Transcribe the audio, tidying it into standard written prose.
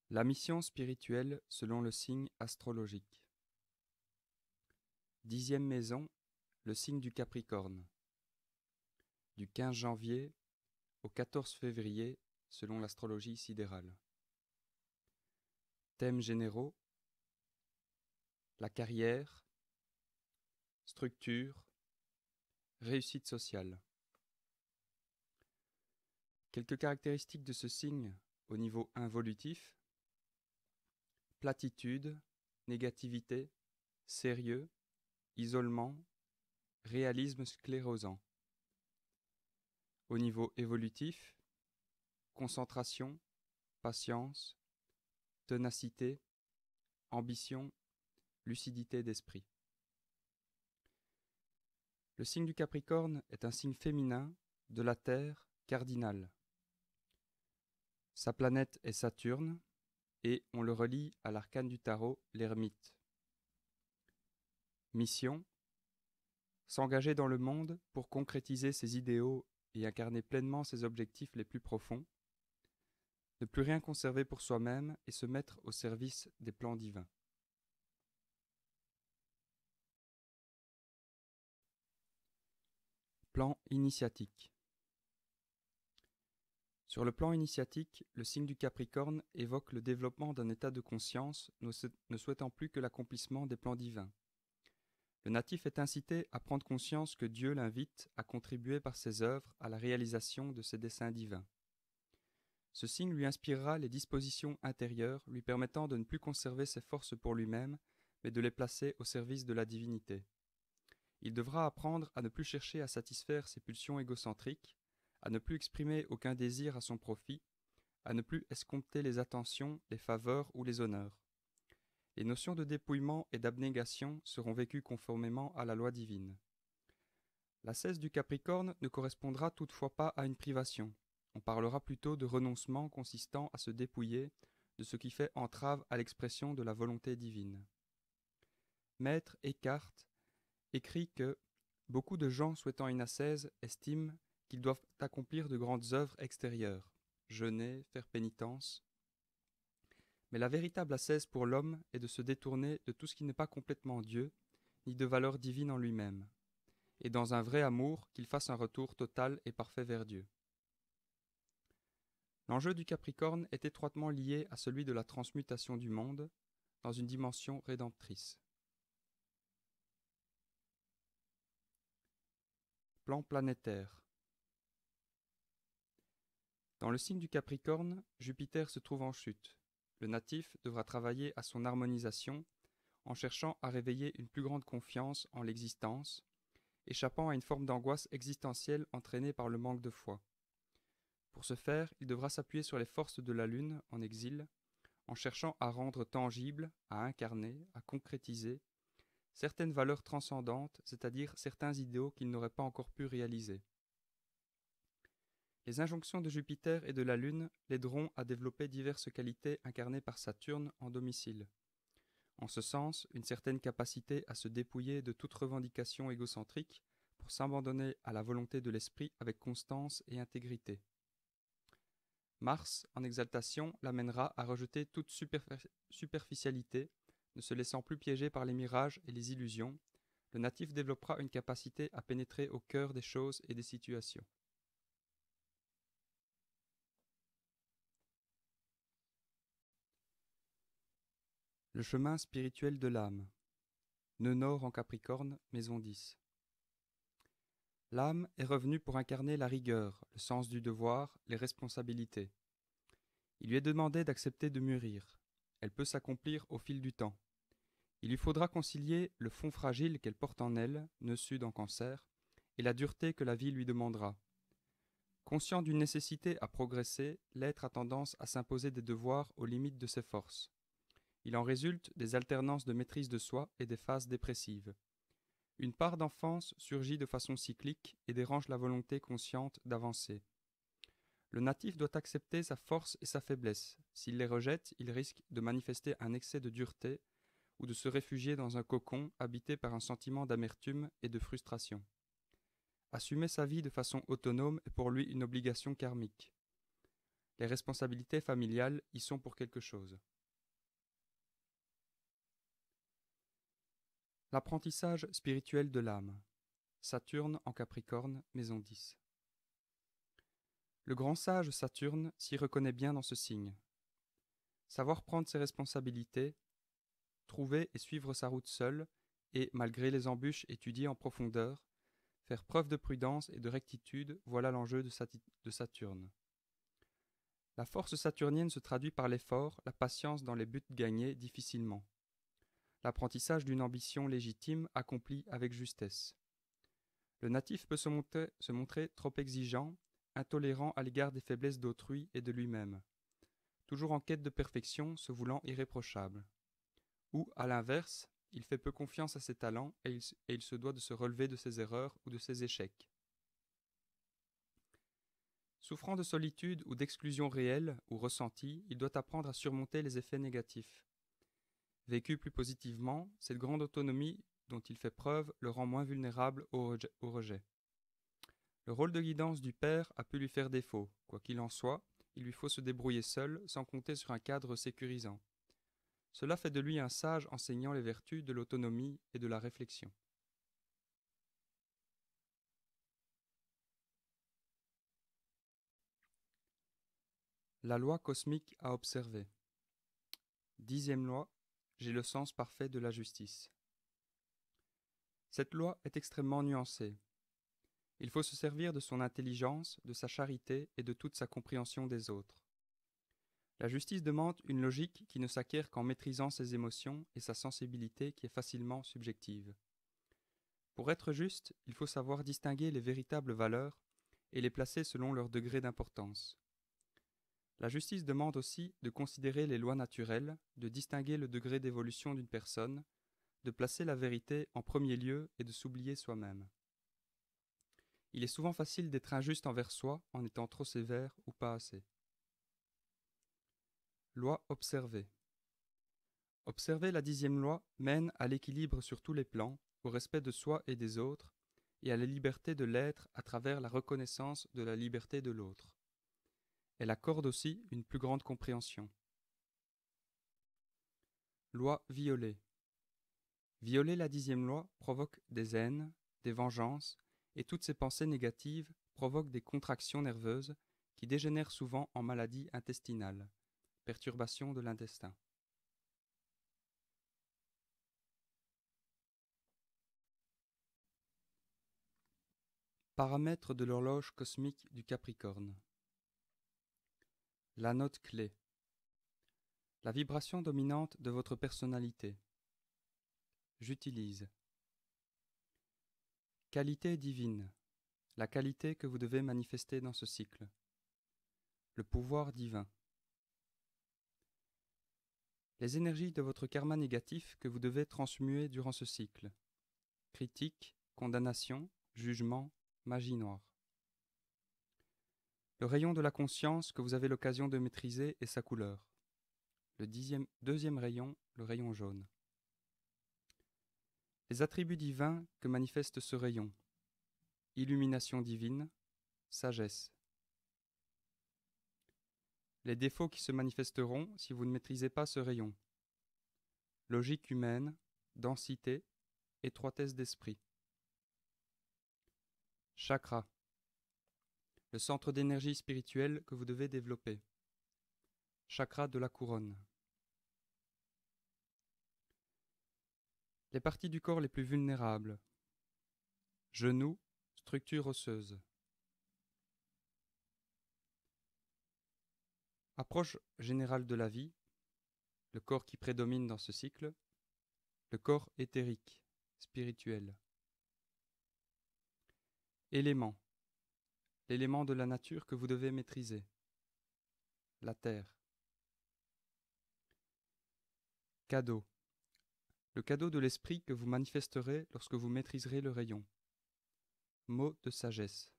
La mission spirituelle selon le signe astrologique. 10e maison, le signe du Capricorne. Du 15 janvier au 14 février selon l'astrologie sidérale. Thèmes généraux: la carrière, structure, réussite sociale. Quelques caractéristiques de ce signe au niveau involutif: platitude, négativité, sérieux, isolement, réalisme sclérosant. Au niveau évolutif: concentration, patience, ténacité, ambition, lucidité d'esprit. Le signe du Capricorne est un signe féminin de la Terre cardinale. Sa planète est Saturne et on le relie à l'arcane du tarot, l'ermite. Mission: s'engager dans le monde pour concrétiser ses idéaux et incarner pleinement ses objectifs les plus profonds, ne plus rien conserver pour soi-même et se mettre au service des plans divins. Plan initiatique. Sur le plan initiatique, le signe du Capricorne évoque le développement d'un état de conscience ne souhaitant plus que l'accomplissement des plans divins. Le natif est incité à prendre conscience que Dieu l'invite à contribuer par ses œuvres à la réalisation de ses desseins divins. Ce signe lui inspirera les dispositions intérieures lui permettant de ne plus conserver ses forces pour lui-même, mais de les placer au service de la divinité. Il devra apprendre à ne plus chercher à satisfaire ses pulsions égocentriques, à ne plus exprimer aucun désir à son profit, à ne plus escompter les attentions, les faveurs ou les honneurs. Les notions de dépouillement et d'abnégation seront vécues conformément à la loi divine. L'ascèse du Capricorne ne correspondra toutefois pas à une privation. On parlera plutôt de renoncement consistant à se dépouiller de ce qui fait entrave à l'expression de la volonté divine. Maître Eckhart écrit que beaucoup de gens souhaitant une ascèse estiment qu'ils doivent accomplir de grandes œuvres extérieures, jeûner, faire pénitence. Mais la véritable ascèse pour l'homme est de se détourner de tout ce qui n'est pas complètement Dieu, ni de valeur divine en lui-même, et dans un vrai amour qu'il fasse un retour total et parfait vers Dieu. L'enjeu du Capricorne est étroitement lié à celui de la transmutation du monde dans une dimension rédemptrice. Plan planétaire. Dans le signe du Capricorne, Jupiter se trouve en chute. Le natif devra travailler à son harmonisation en cherchant à réveiller une plus grande confiance en l'existence, échappant à une forme d'angoisse existentielle entraînée par le manque de foi. Pour ce faire, il devra s'appuyer sur les forces de la Lune en exil, en cherchant à rendre tangible, à incarner, à concrétiser certaines valeurs transcendantes, c'est-à-dire certains idéaux qu'il n'aurait pas encore pu réaliser. Les injonctions de Jupiter et de la Lune l'aideront à développer diverses qualités incarnées par Saturne en domicile. En ce sens, une certaine capacité à se dépouiller de toute revendication égocentrique pour s'abandonner à la volonté de l'esprit avec constance et intégrité. Mars, en exaltation, l'amènera à rejeter toute superficialité, ne se laissant plus piéger par les mirages et les illusions. Le natif développera une capacité à pénétrer au cœur des choses et des situations. Le chemin spirituel de l'âme. Nœud nord en Capricorne, maison 10. L'âme est revenue pour incarner la rigueur, le sens du devoir, les responsabilités. Il lui est demandé d'accepter de mûrir. Elle peut s'accomplir au fil du temps. Il lui faudra concilier le fond fragile qu'elle porte en elle, nœud sud en Cancer, et la dureté que la vie lui demandera. Conscient d'une nécessité à progresser, l'être a tendance à s'imposer des devoirs aux limites de ses forces. Il en résulte des alternances de maîtrise de soi et des phases dépressives. Une part d'enfance surgit de façon cyclique et dérange la volonté consciente d'avancer. Le natif doit accepter sa force et sa faiblesse. S'il les rejette, il risque de manifester un excès de dureté ou de se réfugier dans un cocon habité par un sentiment d'amertume et de frustration. Assumer sa vie de façon autonome est pour lui une obligation karmique. Les responsabilités familiales y sont pour quelque chose. L'apprentissage spirituel de l'âme. Saturne en Capricorne, maison 10. Le grand sage Saturne s'y reconnaît bien dans ce signe. Savoir prendre ses responsabilités, trouver et suivre sa route seul, et, malgré les embûches, étudier en profondeur, faire preuve de prudence et de rectitude, voilà l'enjeu de Saturne. La force saturnienne se traduit par l'effort, la patience dans les buts gagnés difficilement. L'apprentissage d'une ambition légitime accomplie avec justesse. Le natif peut se montrer trop exigeant, intolérant à l'égard des faiblesses d'autrui et de lui-même, toujours en quête de perfection, se voulant irréprochable. Ou, à l'inverse, il fait peu confiance à ses talents et il se doit de se relever de ses erreurs ou de ses échecs. Souffrant de solitude ou d'exclusion réelle ou ressentie, il doit apprendre à surmonter les effets négatifs. Vécu plus positivement, cette grande autonomie dont il fait preuve le rend moins vulnérable au rejet. Le rôle de guidance du père a pu lui faire défaut. Quoi qu'il en soit, il lui faut se débrouiller seul, sans compter sur un cadre sécurisant. Cela fait de lui un sage enseignant les vertus de l'autonomie et de la réflexion. La loi cosmique à observer. 10e loi, j'ai le sens parfait de la justice. Cette loi est extrêmement nuancée. Il faut se servir de son intelligence, de sa charité et de toute sa compréhension des autres. La justice demande une logique qui ne s'acquiert qu'en maîtrisant ses émotions et sa sensibilité qui est facilement subjective. Pour être juste, il faut savoir distinguer les véritables valeurs et les placer selon leur degré d'importance. La justice demande aussi de considérer les lois naturelles, de distinguer le degré d'évolution d'une personne, de placer la vérité en premier lieu et de s'oublier soi-même. Il est souvent facile d'être injuste envers soi en étant trop sévère ou pas assez. Loi observée. Observer la 10e loi mène à l'équilibre sur tous les plans, au respect de soi et des autres, et à la liberté de l'être à travers la reconnaissance de la liberté de l'autre. Elle accorde aussi une plus grande compréhension. Loi violée. Violer la 10e loi provoque des haines, des vengeances, et toutes ces pensées négatives provoquent des contractions nerveuses qui dégénèrent souvent en maladies intestinales, perturbation de l'intestin. Paramètres de l'horloge cosmique du Capricorne. La note clé. La vibration dominante de votre personnalité. J'utilise. Qualité divine. La qualité que vous devez manifester dans ce cycle. Le pouvoir divin. Les énergies de votre karma négatif que vous devez transmuer durant ce cycle. Critique, condamnation, jugement, magie noire. Le rayon de la conscience que vous avez l'occasion de maîtriser et sa couleur. Le deuxième rayon, le rayon jaune. Les attributs divins que manifeste ce rayon. Illumination divine, sagesse. Les défauts qui se manifesteront si vous ne maîtrisez pas ce rayon. Logique humaine, densité, étroitesse d'esprit. Chakra. Le centre d'énergie spirituelle que vous devez développer. Chakra de la couronne. Les parties du corps les plus vulnérables. Genoux, structure osseuse. Approche générale de la vie, le corps qui prédomine dans ce cycle, le corps éthérique, spirituel. Éléments. L'élément de la nature que vous devez maîtriser. La terre. Cadeau. Le cadeau de l'esprit que vous manifesterez lorsque vous maîtriserez le rayon. Mot de sagesse.